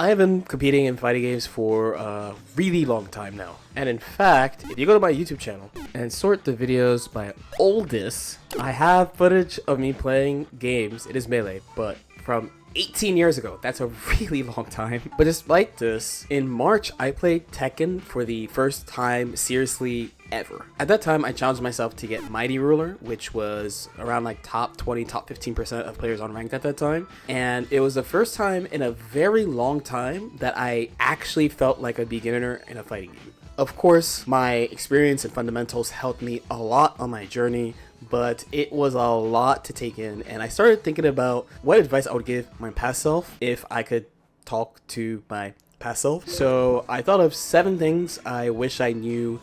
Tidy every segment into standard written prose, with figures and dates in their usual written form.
I have been competing in fighting games for a really long time now. And in fact, if you go to my YouTube channel and sort the videos by oldest, I have footage of me playing games. It is Melee, but from 18 years ago. That's a really long time. But despite this, in March, I played Tekken for the first time seriously ever. At that time, I challenged myself to get Mighty Ruler, which was around like top 20, top 15% of players on ranked at that time. And it was the first time in a very long time that I actually felt like a beginner in a fighting game. Of course, my experience and fundamentals helped me a lot on my journey, but it was a lot to take in, and I started thinking about what advice I would give my past self if I could talk to my past self. So I thought of 7 things I wish I knew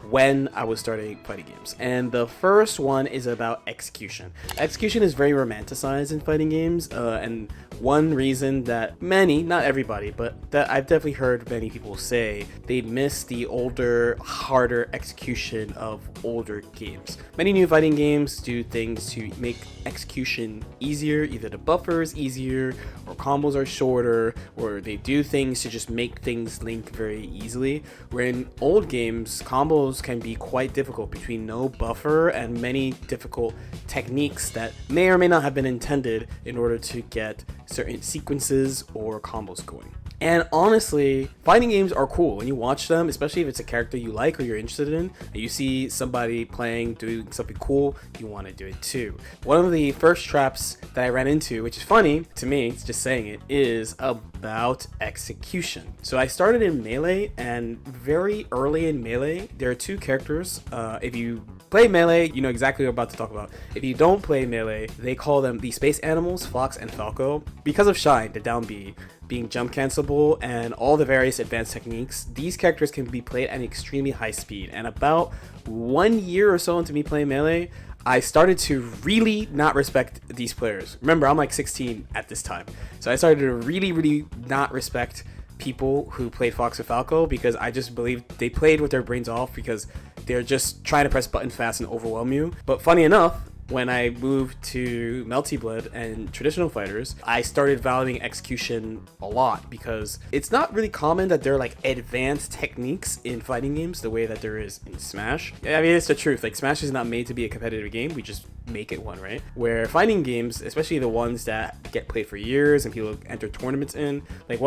when I was starting fighting games. And the first one is about execution. Execution is very romanticized in fighting games, and one reason that many, not everybody, but that I've definitely heard many people say they miss the older, harder execution of older games. Many new fighting games do things to make execution easier, either the buffer is easier, or combos are shorter, or they do things to just make things link very easily. Where in old games, combos can be quite difficult between no buffer and many difficult techniques that may or may not have been intended in order to get certain sequences or combos going. And honestly, fighting games are cool when you watch them, especially if it's a character you like or you're interested in, and you see somebody playing, doing something cool, you want to do it too. One of the first traps that I ran into, which is funny to me, it's just saying it, is about execution. So I started in Melee, and very early in Melee, there are 2 characters. If you play Melee, you know exactly what I'm about to talk about. If you don't play Melee, they call them the space animals, Fox and Falco. Because of Shine, the down B, being jump cancelable, and all the various advanced techniques, these characters can be played at an extremely high speed. And about 1 year or so into me playing Melee, I started to really not respect these players. Remember, I'm like 16 at this time. So I started to really not respect people who played Fox or Falco, because I just believed they played with their brains off because they're just trying to press buttons fast and overwhelm you. But funny enough, when I moved to Melty Blood and traditional fighters, I started valuing execution a lot, because it's not really common that there are like advanced techniques in fighting games the way that there is in Smash. I mean, it's the truth. Like, Smash is not made to be a competitive game. We just make it one, right? Where fighting games, especially the ones that get played for years and people enter tournaments in, like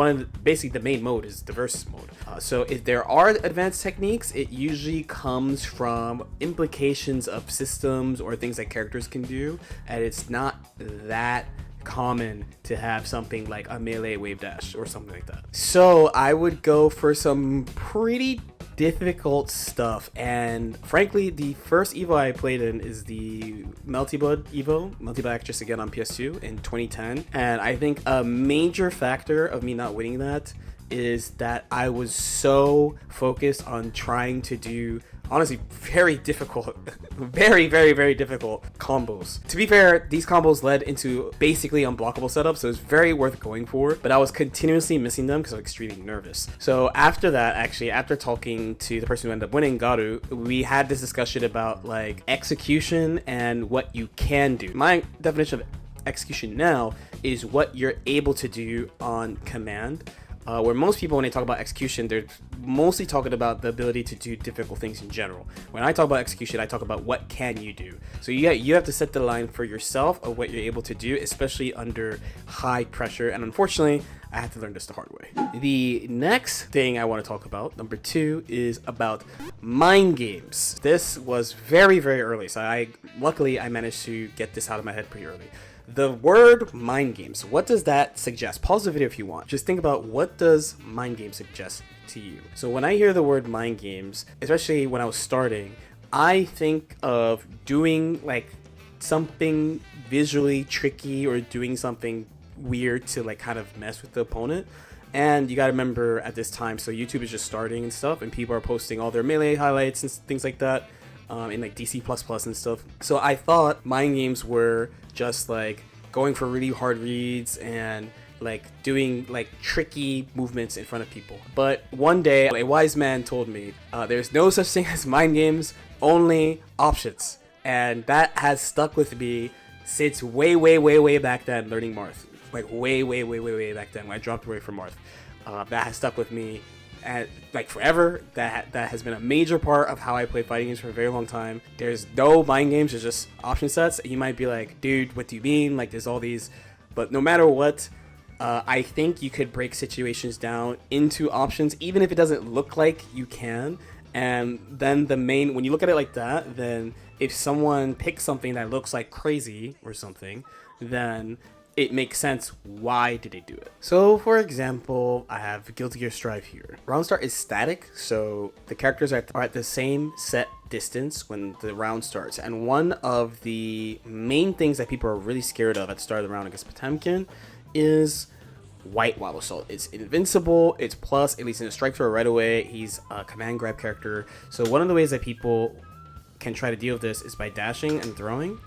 basically the main mode is the versus mode. So if there are advanced techniques, it usually comes from implications of systems or things that characters can do, and it's not that common to have something like a melee wave dash or something like that. So I would go for some pretty difficult stuff, and frankly, the first Evo I played in is the Melty Blood Evo, Melty Blood Actress again on PS2 in 2010, and I think a major factor of me not winning that is that I was so focused on trying to do honestly very difficult very difficult combos. To be fair, these combos led into basically unblockable setups, so it's very worth going for, but I was continuously missing them because I was extremely nervous. So after that, actually, after talking to the person who ended up winning, Garu, we had this discussion about like execution and what you can do. My definition of execution now is what you're able to do on command. Where most people, when they talk about execution, they're mostly talking about the ability to do difficult things in general. When I talk about execution, I talk about what can you do. So you have to set the line for yourself of what you're able to do, especially under high pressure. And unfortunately, I had to learn this the hard way. The next thing I want to talk about, number 2, is about mind games. This was very early, so luckily I managed to get this out of my head pretty early. The word mind games, what does that suggest? Pause the video if you want. Just think about, what does mind game suggest to you? So when I hear the word mind games, especially when I was starting, I think of doing like something visually tricky or doing something weird to like kind of mess with the opponent. And you gotta remember at this time, so YouTube is just starting and stuff, and people are posting all their Melee highlights and things like that. In like DC++ and stuff. So I thought mind games were just like going for really hard reads and like doing like tricky movements in front of people. But one day a wise man told me there's no such thing as mind games, only options. And that has stuck with me since way back then, learning Marth. Like way back then when I dropped away from Marth. that has stuck with me like forever. That has been a major part of how I play fighting games for a very long time. There's no mind games, there's just option sets. You might be like, dude, what do you mean? Like, there's all these, but no matter what, I think you could break situations down into options, even if it doesn't look like you can. And then when you look at it like that, then if someone picks something that looks like crazy or something, then it makes sense. Why did they do it? So for example, I have Guilty Gear Strive here. Round start is static, so the characters are at the same set distance when the round starts. And one of the main things that people are really scared of at the start of the round against Potemkin is White Waddle Salt. It's invincible, it's plus, at least in a strike throw right away. He's a command grab character. So one of the ways that people can try to deal with this is by dashing and throwing,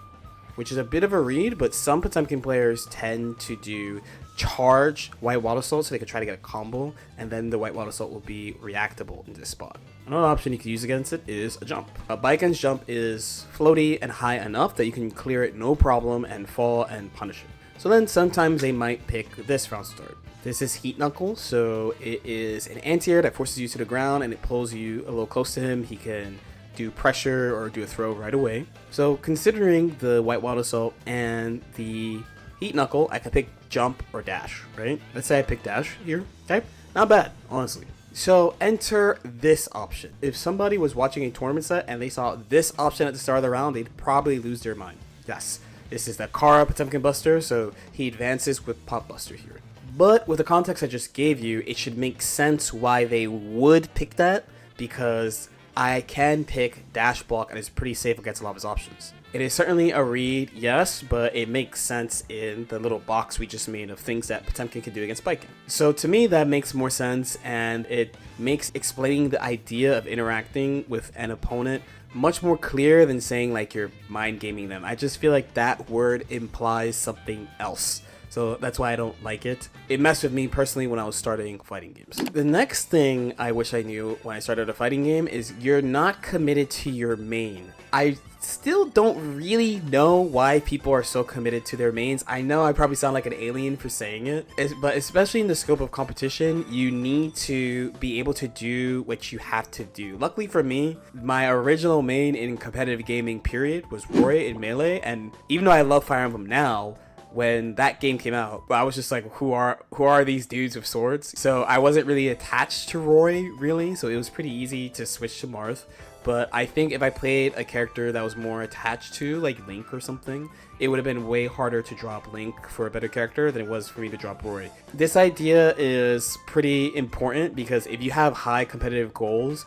which is a bit of a read, but some Potemkin players tend to do charge White Waddle Salt so they can try to get a combo, and then the White Waddle Salt will be reactable in this spot. Another option you can use against it is a jump. A Baiken's jump is floaty and high enough that you can clear it no problem and fall and punish it. So then sometimes they might pick this round start. This is Heat Knuckle, so it is an anti-air that forces you to the ground and it pulls you a little close to him. He can do pressure or do a throw right away. So considering the White Waddle Assault and the Heat Knuckle, I can pick jump or dash, right? Let's say I pick dash here, okay? Not bad, honestly. So enter this option. If somebody was watching a tournament set and they saw this option at the start of the round, they'd probably lose their mind. Yes, this is the Kara Potemkin Buster, so he advances with Pop Buster here. But with the context I just gave you, it should make sense why they would pick that, because I can pick dash block and it's pretty safe against a lot of his options. It is certainly a read, yes, but it makes sense in the little box we just made of things that Potemkin can do against Baiken. So to me, that makes more sense, and it makes explaining the idea of interacting with an opponent much more clear than saying like you're mind gaming them. I just feel like that word implies something else. So that's why I don't like it. It messed with me personally when I was starting fighting games. The next thing I wish I knew when I started a fighting game is you're not committed to your main. I still don't really know why people are so committed to their mains. I know I probably sound like an alien for saying it, but especially in the scope of competition, you need to be able to do what you have to do. Luckily for me, my original main in competitive gaming period was Roy in Melee, and even though I love Fire Emblem now, when that game came out, I was just like, who are these dudes with swords? So I wasn't really attached to Roy, really, so it was pretty easy to switch to Marth. But I think if I played a character that was more attached to, like Link or something, it would have been way harder to drop Link for a better character than it was for me to drop Roy. This idea is pretty important because if you have high competitive goals,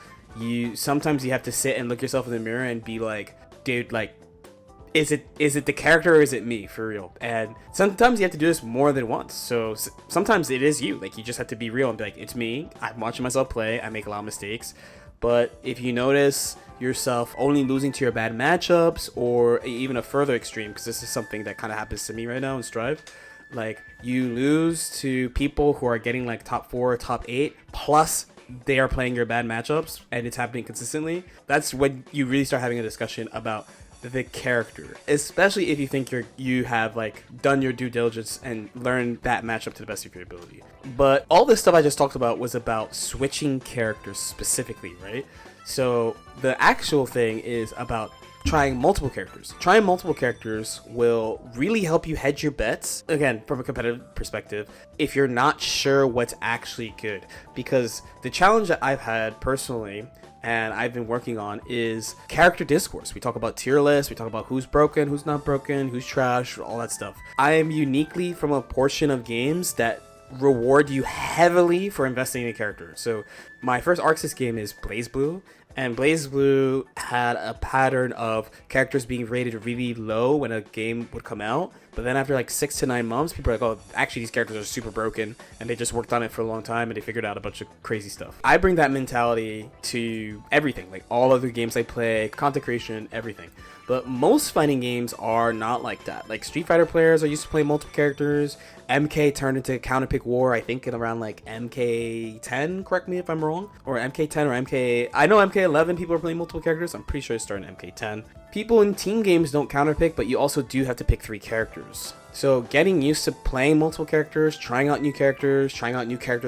sometimes you have to sit and look yourself in the mirror and be like, dude, like, is it the character or is it me, for real? And sometimes you have to do this more than once. So sometimes it is you. Like, you just have to be real and be like, it's me. I'm watching myself play. I make a lot of mistakes. But if you notice yourself only losing to your bad matchups, or even a further extreme, because this is something that kind of happens to me right now in Strive, like you lose to people who are getting like top 4, top 8, plus they are playing your bad matchups, and it's happening consistently, that's when you really start having a discussion about the character, especially if you think you have like done your due diligence and learned that matchup to the best of your ability. But all this stuff I just talked about was about switching characters specifically, right? So the actual thing is about trying multiple characters. Trying multiple characters will really help you hedge your bets, again, from a competitive perspective, if you're not sure what's actually good. Because the challenge that I've had personally and I've been working on is character discourse. We talk about tier lists, we talk about who's broken, who's not broken, who's trash, all that stuff. I am uniquely from a portion of games that reward you heavily for investing in a character. So my first Arxis game is BlazBlue, and BlazBlue had a pattern of characters being rated really low when a game would come out, but then after like 6 to 9 months, people are like, oh, actually these characters are super broken, and they just worked on it for a long time and they figured out a bunch of crazy stuff. I bring that mentality to everything, like all other games I play, content creation, everything. But most fighting games are not like that. Like Street Fighter players are used to play multiple characters. MK turned into counterpick war, I think, in around like MK10, correct me if I'm wrong, or MK10 or MK, I know MK11 people are playing multiple characters. I'm pretty sure it started in MK10. people in team games don't counterpick, but you also do have to pick 3 characters. So getting used to playing multiple characters, trying out new characters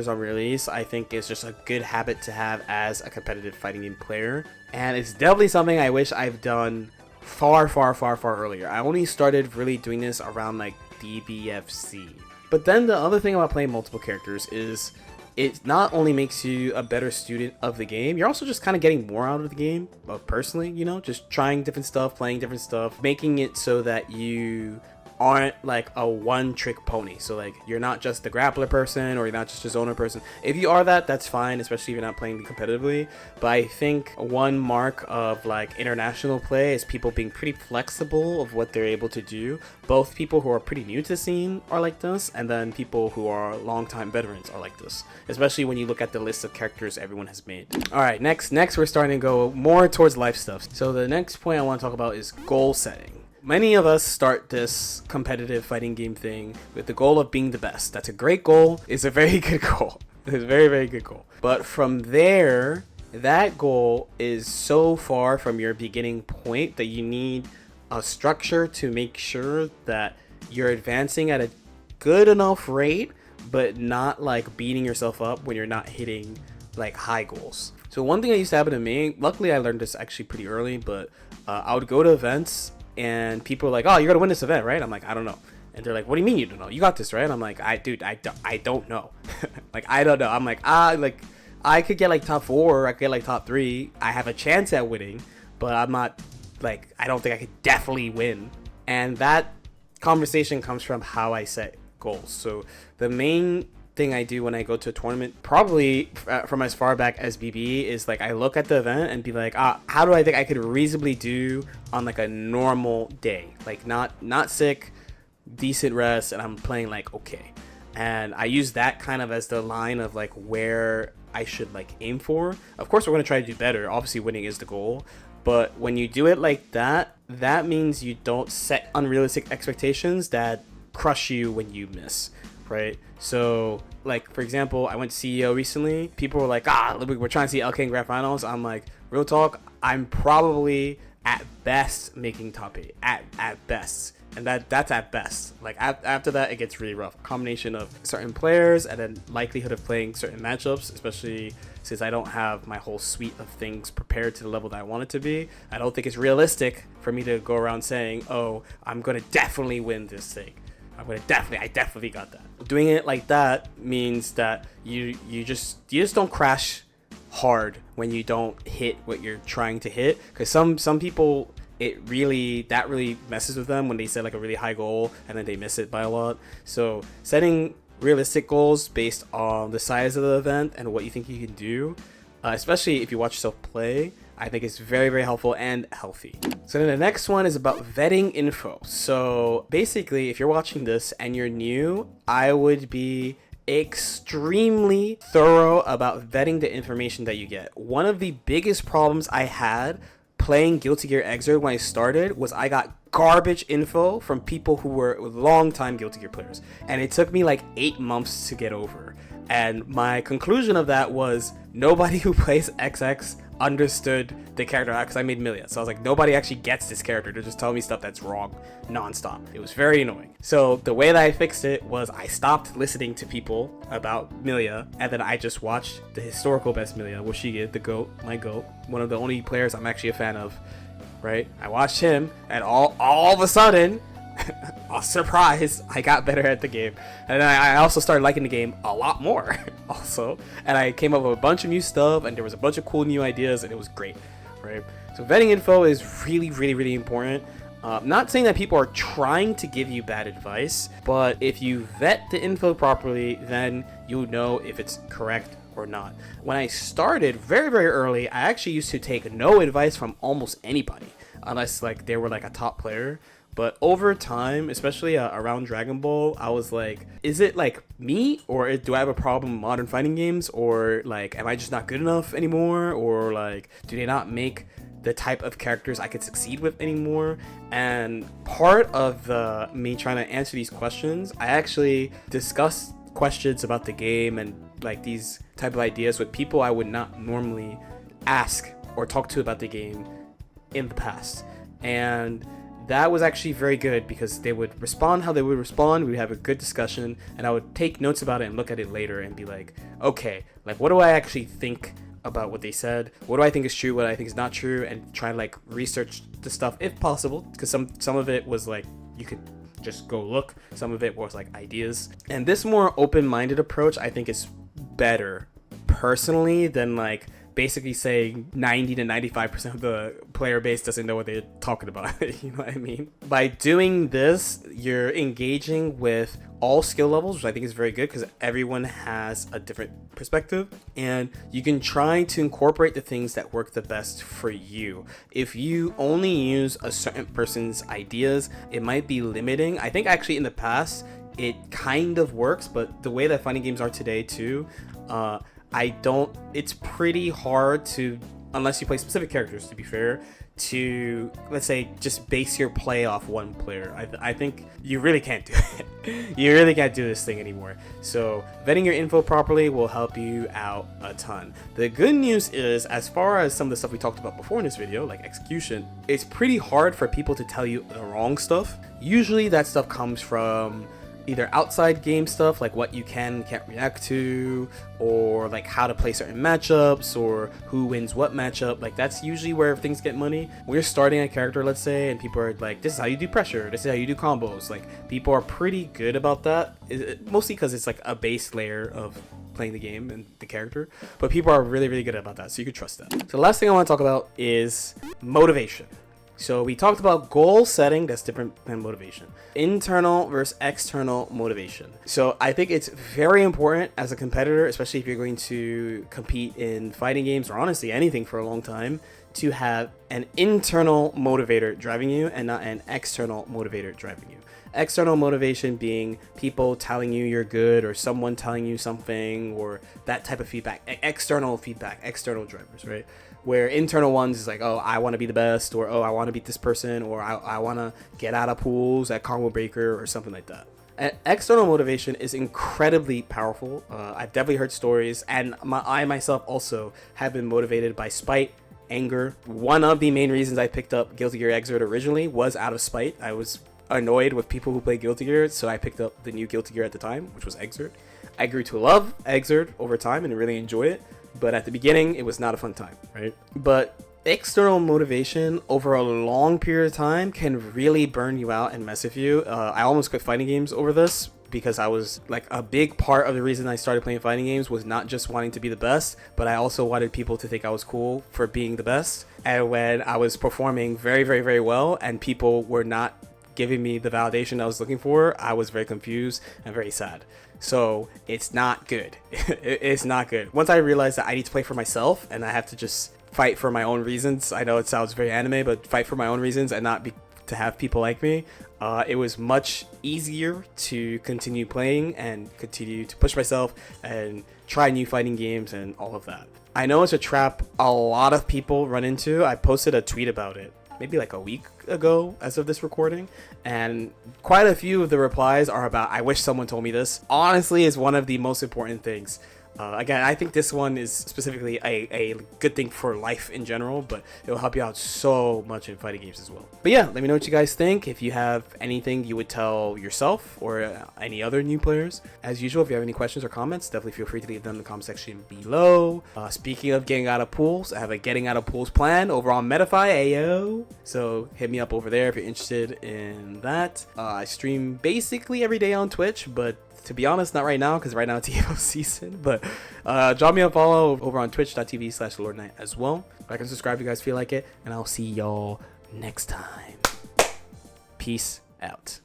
on release, I think is just a good habit to have as a competitive fighting game player. And it's definitely something I wish I've done far earlier. I only started really doing this around like DBFC. But then the other thing about playing multiple characters is it not only makes you a better student of the game, you're also just kind of getting more out of the game, personally, you know, just trying different stuff, playing different stuff, making it so that you aren't like a one-trick pony. So like you're not just the grappler person, or you're not just a zoner person. If you are that, that's fine, especially if you're not playing competitively. But I think one mark of like international play is people being pretty flexible of what they're able to do. Both people who are pretty new to the scene are like this, and then people who are longtime veterans are like this, especially when you look at the list of characters everyone has made. All right, next we're starting to go more towards life stuff. So the next point I want to talk about is goal setting. Many of us start this competitive fighting game thing with the goal of being the best. That's a great goal. It's a very good goal. It's a very good goal. But from there, that goal is so far from your beginning point that you need a structure to make sure that you're advancing at a good enough rate, but not like beating yourself up when you're not hitting like high goals. So one thing that used to happen to me, luckily I learned this actually pretty early, but I would go to events and people are like, oh, you're gonna win this event, right? I'm like, I don't know. And they're like, what do you mean you don't know? You got this, right? I'm like, I don't know. Like, I don't know. I'm like, I could get like top 4, I could get like top 3. I have a chance at winning, but I'm not like, I don't think I could definitely win. And that conversation comes from how I set goals. So the main thing I do when I go to a tournament, probably from as far back as BB, is like I look at the event and be like, how do I think I could reasonably do on like a normal day, like not sick, decent rest, and I'm playing like okay. And I use that kind of as the line of like where I should like aim for. Of course we're going to try to do better, obviously winning is the goal, but when you do it like that, that means you don't set unrealistic expectations that crush you when you miss, right? So like for example, I went to CEO recently. People were like, we're trying to see LK in grand finals. I'm like, real talk, I'm probably at best making top 8 at best, and that's at best. Like after that it gets really rough. A combination of certain players and then likelihood of playing certain matchups, especially since I don't have my whole suite of things prepared to the level that I want it to be. I don't think it's realistic for me to go around saying, oh, I'm gonna definitely win this thing. I definitely got that. Doing it like that means that you just don't crash hard when you don't hit what you're trying to hit, because some people, that really messes with them when they set like a really high goal and then they miss it by a lot. So setting realistic goals based on the size of the event and what you think you can do, especially if you watch yourself play, I think it's very helpful and healthy. So then the next one is about vetting info. So basically, if you're watching this and you're new, I would be extremely thorough about vetting the information that you get. One of the biggest problems I had playing Guilty Gear Xrd when I started was I got garbage info from people who were long-time Guilty Gear players, and it took me like 8 months to get over. And my conclusion of that was nobody who plays XX understood the character, because I made Milia. So I was like, nobody actually gets this character. They're just telling me stuff that's wrong nonstop. It was very annoying. So the way that I fixed it was I stopped listening to people about Milia, and then I just watched the historical best Milia, Washige, the GOAT, my GOAT, one of the only players I'm actually a fan of, right? I watched him, and all of a sudden, a surprise, I got better at the game. And I also started liking the game a lot more also, and I came up with a bunch of new stuff, and there was a bunch of cool new ideas, and it was great, right? So vetting info is really important. Not saying that people are trying to give you bad advice, but if you vet the info properly, then you'll know if it's correct or not. When I started very early, I actually used to take no advice from almost anybody, unless like they were like a top player. But over time, especially around Dragon Ball, I was like, is it like me, or do I have a problem with modern fighting games, or like am I just not good enough anymore, or like do they not make the type of characters I could succeed with anymore? And part of me trying to answer these questions, I actually discussed questions about the game and like these type of ideas with people I would not normally ask or talk to about the game in the past. and that was actually very good because they would respond how they would respond. We'd have a good discussion, and I would take notes about it and look at it later and be like, okay, like what do I actually think about what they said? What do I think is true? What do I think is not true? And try to like research the stuff if possible, because some of it was like you could just go look. Some of it was like ideas. And this more open-minded approach I think is better personally than like basically saying 90 to 95% of the player base doesn't know what they're talking about. You know what I mean? By doing this, you're engaging with all skill levels, which I think is very good because everyone has a different perspective, and you can try to incorporate the things that work the best for you. If you only use a certain person's ideas, it might be limiting. I think actually in the past it kind of works, but the way that fighting games are today too, it's pretty hard to, unless you play specific characters, to be fair, to, let's say, just base your play off one player. I think you really can't do it. You really can't do this thing anymore. So vetting your info properly will help you out a ton. The good news is, as far as some of the stuff we talked about before in this video, like execution, it's pretty hard for people to tell you the wrong stuff. Usually that stuff comes from either outside game stuff, like what you can and can't react to, or like how to play certain matchups, or who wins what matchup. Like that's usually where things get money. We're starting a character, let's say, and people are like, this is how you do pressure, this is how you do combos. Like people are pretty good about that, mostly because it's like a base layer of playing the game and the character, but people are really, really good about that, so you can trust that. So the last thing I want to talk about is motivation. So we talked about goal setting, that's different than motivation. Internal versus external motivation. So I think it's very important as a competitor, especially if you're going to compete in fighting games or honestly anything for a long time, to have an internal motivator driving you and not an external motivator driving you. External motivation being people telling you you're good, or someone telling you something, or that type of feedback. External feedback, external drivers, right? Where internal ones is like, oh, I want to be the best, or oh, I want to beat this person, or I want to get out of pools at Combo Breaker, or something like that. And external motivation is incredibly powerful. I've definitely heard stories, and I myself also have been motivated by spite, anger. One of the main reasons I picked up Guilty Gear Xrd originally was out of spite. I was annoyed with people who play Guilty Gear, so I picked up the new Guilty Gear at the time, which was Xrd. I grew to love Xrd over time and really enjoy it, but at the beginning it was not a fun time, right? But external motivation over a long period of time can really burn you out and mess with you. I almost quit fighting games over this, because I was like, a big part of the reason I started playing fighting games was not just wanting to be the best, but I also wanted people to think I was cool for being the best. And when I was performing very, very, very well and people were not giving me the validation I was looking for, I was very confused and very sad. So it's not good. It's not good. Once I realized that I need to play for myself and I have to just fight for my own reasons, I know it sounds very anime, but fight for my own reasons and not to have people like me, it was much easier to continue playing and continue to push myself and try new fighting games and all of that. I know it's a trap a lot of people run into. I posted a tweet about it maybe like a week ago as of this recording, and quite a few of the replies are about, I wish someone told me this. Honestly, is one of the most important things. Again, I think this one is specifically a good thing for life in general, but it'll help you out so much in fighting games as well. But yeah, let me know what you guys think. If you have anything you would tell yourself or any other new players. As usual, if you have any questions or comments, definitely feel free to leave them in the comment section below. Speaking of getting out of pools, I have a getting out of pools plan over on Metafy, ayo. So hit me up over there if you're interested in that. I stream basically every day on Twitch, but to be honest, not right now, because right now it's EVO season. But drop me a follow over on twitch.tv/LordKnight as well. Like and subscribe if you guys feel like it. And I'll see y'all next time. Peace out.